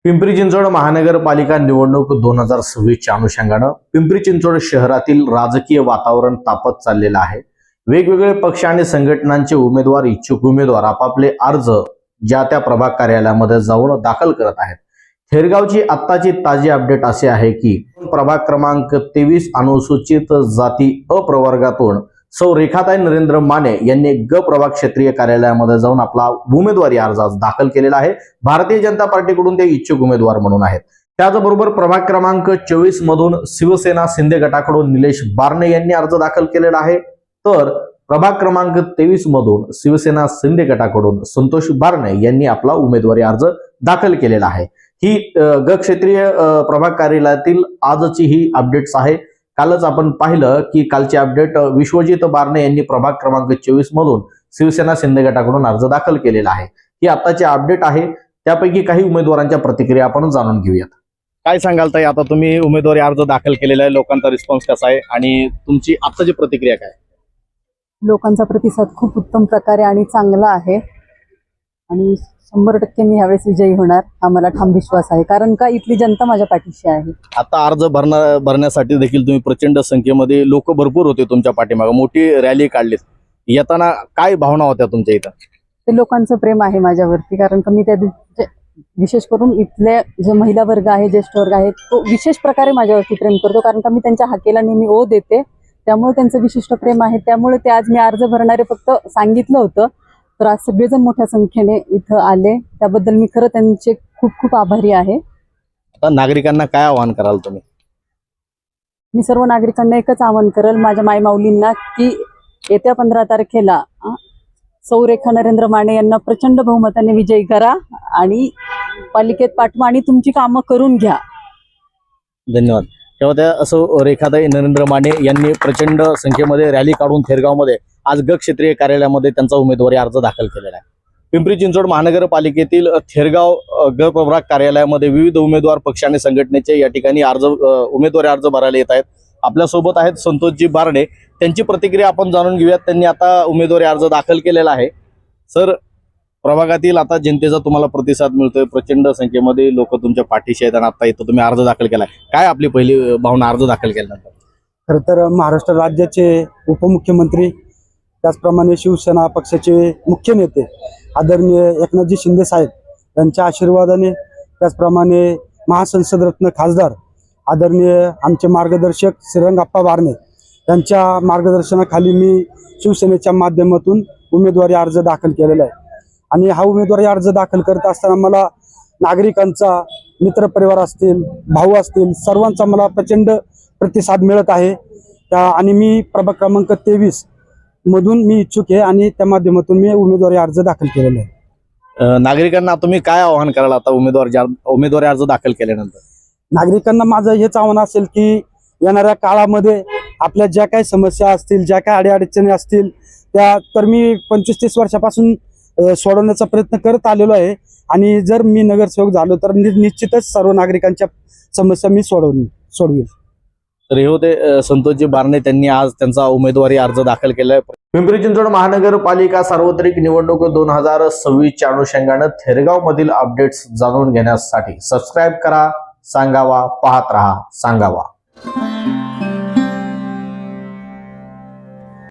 पिंपरी चिंचवड महानगरपालिका निवडणूक 2026च्या अनुषंगानं पिंपरी चिंचवड शहरातील राजकीय वातावरण तापत चाललेलं आहे। वेगवेगळे पक्ष आणि संघटनांचे उमेदवार इच्छुक उमेदवार आपापले अर्ज ज्या त्या प्रभाग कार्यालयामध्ये जाऊन दाखल करत आहेत। थेरगावची आत्ताची ताजी अपडेट असे आहे की प्रभाग क्रमांक 23 अनुसूचित जाती अ प्रवर्गातून सौ रेखाताई नरेंद्र माने यांनी ग प्रभाग क्षेत्रीय कार्यालयामध्ये जाऊन आपला उमेदवारी अर्ज दाखल केलेला आहे। भारतीय जनता पार्टीकडून ते इच्छुक उमेदवार म्हणून आहेत। त्याचबरोबर प्रभाग क्रमांक 24 मधून शिवसेना शिंदे गटाकडून निलेश बारणे यांनी अर्ज दाखल केलेला आहे, तर प्रभाग क्रमांक 23 मधून शिवसेना शिंदे गटाकडून संतोष बारणे यांनी आपला उमेदवारी अर्ज दाखल केलेला आहे। ही ग क्षेत्रीय प्रभाग कार्यालयातील आजची ही अपडेट्स आहे। कालच आपण पाहिलं की कालची अपडेट विश्वजित बारणे यांनी प्रभाग क्रमांक 24 मधून शिवसेना शिंदे गटाकडून अर्ज दाखल केलेला आहे। ही आताची अपडेट आहे। त्यापैकी काही उमेदवारांच्या प्रतिक्रिया आपण जाणून घेऊयात। काय सांगाल ताई, आता तुम्ही उमेदवारी अर्ज दाखल केलेला आहे, लोकांचा रिस्पॉन्स कसा आहे आणि तुमची आताची प्रतिक्रिया काय? लोकांचा प्रतिसाद खूप उत्तम प्रकारे आणि चांगला आहे आणि 100% मी यावेळेस विजयी होणार हा मला ठाम विश्वास आहे, कारण का इथली जनता माझ्या पाठीशी आहे। आता अर्ज भरण्यासाठी देखील तुम्ही प्रचंड संख्येमध्ये लोक भरपूर होते तुमच्या पाठीमागे, मोठी रॅली काढलीत, येताना काय भावना होत्या तुमच्या इथं? ते लोकांचं प्रेम आहे माझ्यावरती, कारण का मी त्या विशेष करून इथले जे महिला वर्ग आहे, ज्येष्ठ वर्ग आहे, तो विशेष प्रकारे माझ्यावरती प्रेम करतो, कारण का मी त्यांच्या हाकेला नेहमी ओ देते, त्यामुळे त्यांचं विशिष्ट प्रेम आहे। त्यामुळे ते आज मी अर्ज भरणारे फक्त सांगितलं होतं, तर आज सगळेजण मोठ्या संख्येने इथं आले, त्याबद्दल मी खरं त्यांचे खूप खूप आभारी आहे। आता नागरिकांना काय आवाहन कराल तुम्ही? मी सर्व नागरिकांना एकच आवाहन करेल, माझ्या मायमाऊलींना, की येत्या 15 तारखेला सौ रेखा नरेंद्र माने यांना प्रचंड बहुमताने विजयी करा आणि पालिकेत पाठवा आणि तुमची कामं करून घ्या। धन्यवाद। तेव्हा त्या असं रेखाताई नरेंद्र माने यांनी प्रचंड संख्येमध्ये रॅली काढून थेरगावमध्ये आज ग क्षेत्रीय कार्यालयामध्ये त्यांचा उमेदवारी अर्ज दाखल केलेला आहे। पिंपरी चिंचवड महानगरपालिकेतील थेरगाव ग प्रभाग कार्यालयामध्ये विविध उमेदवार पक्ष आणि संघटनेचे या ठिकाणी उमेदवारी अर्ज भरायला येत आहेत। आपल्यासोबत आहेत संतोषजी बारणे, त्यांची प्रतिक्रिया आपण जाणून घेऊयात। त्यांनी आता उमेदवारी अर्ज दाखल केलेला आहे। सर, प्रभागातील आता जनतेचा तुम्हाला प्रतिसाद मिळतोय, प्रचंड संख्येमध्ये लोक तुमच्या पाठीशी आहेत आणि आता इथं तुम्ही अर्ज दाखल केलाय, काय आपली पहिली भावना अर्ज दाखल केल्यानंतर? खरं तर महाराष्ट्र राज्याचे उपमुख्यमंत्री, त्याचप्रमाणे शिवसेना पक्षाचे मुख्य नेते आदरणीय एकनाथजी शिंदे साहेब यांच्या आशीर्वादाने, त्याचप्रमाणे महासंसद रत्न खासदार आदरणीय आमचे मार्गदर्शक श्रीरंगाप्पा बारणे यांच्या मार्गदर्शनाखाली मी शिवसेनेच्या माध्यमातून उमेदवारी अर्ज दाखल केलेला आहे। आणि हा उमेदवारी अर्ज दाखल करत असताना मला नागरिकांचा, मित्रपरिवार असतील, भाऊ असतील, सर्वांचा मला प्रचंड प्रतिसाद मिळत आहे। आणि मी प्रभाग क्रमांक 23 मधून मी इच्छुक आहे आणि त्या माध्यमातून मी उमेदवारी अर्ज दाखल केलेला आहे। नागरिकांना तुम्ही काय आवाहन कराल आता उमेदवारी अर्ज दाखल केल्यानंतर? नागरिकांना माझं हेच आव्हान असेल की येणाऱ्या काळामध्ये आपल्या ज्या काही समस्या असतील, ज्या काही अडीअडचणी असतील, त्या तर मी 25-30 वर्षापासून सोडवण्याचा प्रयत्न करत आलेलो आहे आणि जर मी नगरसेवक झालो तर निश्चितच सर्व नागरिकांच्या समस्या मी सोडवेल। तर हे होते संतोषजी बारणे, त्यांनी आज त्यांचा उमेदवारी अर्ज दाखल केलाय। पिंपरी चिंचवड महानगरपालिका सार्वत्रिक निवडणूक 2026च्या अनुषंगानं थेरगाव मधील अपडेट्स जाणून घेण्यासाठी सबस्क्राईब करा, सांगावा, पाहत रहा सांगावा।